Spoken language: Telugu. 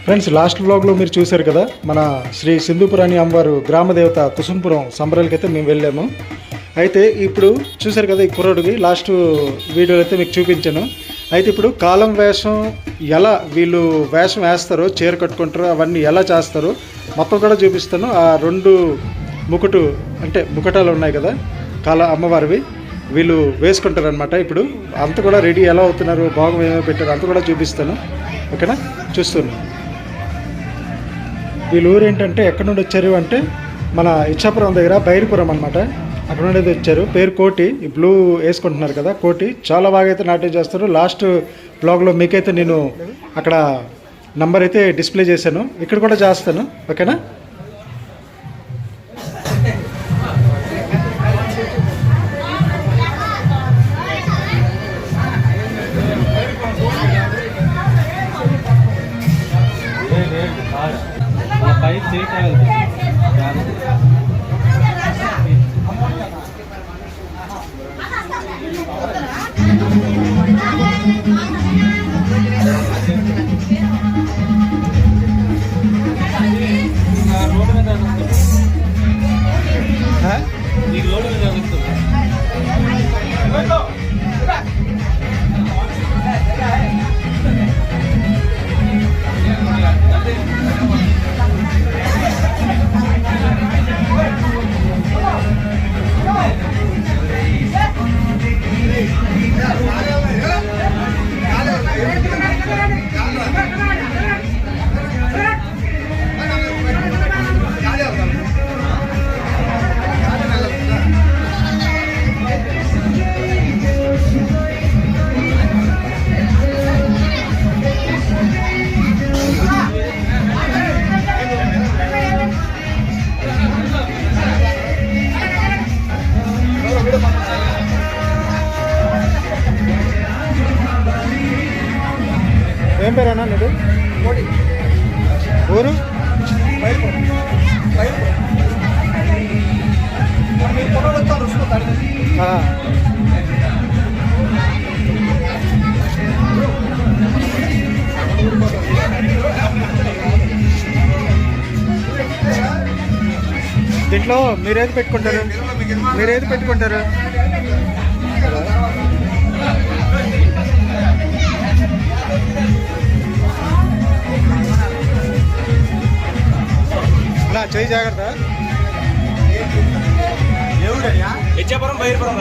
ఫ్రెండ్స్, లాస్ట్ వ్లాగ్లో మీరు చూశారు కదా, మన శ్రీ సింధూపురాణి అమ్మవారు గ్రామదేవత కుసుంపురం సంబరాలకి అయితే మేము వెళ్ళాము. అయితే ఇప్పుడు చూశారు కదా, ఈ కుర్రోడికి లాస్ట్ వీడియోలో అయితే మీకు చూపించాను. అయితే ఇప్పుడు కాలం వేషం ఎలా వీళ్ళు వేషం వేస్తారో, చీర కట్టుకుంటారో, అవన్నీ ఎలా చేస్తారో మొత్తం కూడా చూపిస్తాను. ఆ 2 ముకుటాలు ఉన్నాయి కదా అమ్మవారివి, వీళ్ళు వేసుకుంటారు అనమాట. ఇప్పుడు అంత కూడా రెడీ ఎలా అవుతున్నారు, భాగం ఏమేమి పెట్టారు అంత కూడా చూపిస్తాను. ఓకేనా, చూస్తున్నాను. వీళ్ళ ఊరు ఏంటంటే ఎక్కడి నుండి వచ్చారు అంటే మన ఇచ్చాపురం దగ్గర బైరిపురం అనమాట. అక్కడ నుండి వచ్చారు. పేరు కోటి. ఈ బ్లూ వేసుకుంటున్నారు కదా, కోటి. చాలా బాగా అయితే నాట్యం చేస్తారు. లాస్ట్ బ్లాగ్లో మీకైతే నేను అక్కడ నంబర్ అయితే డిస్ప్లే చేశాను. ఇక్కడ కూడా చేస్తాను. ఓకేనా. ఏం పేరేనా నీకు? ఊరు దీంట్లో మీరేది పెట్టుకుంటారు? చేయి జాగ్రత్త. ఇచ్చాపురం బైరిపురం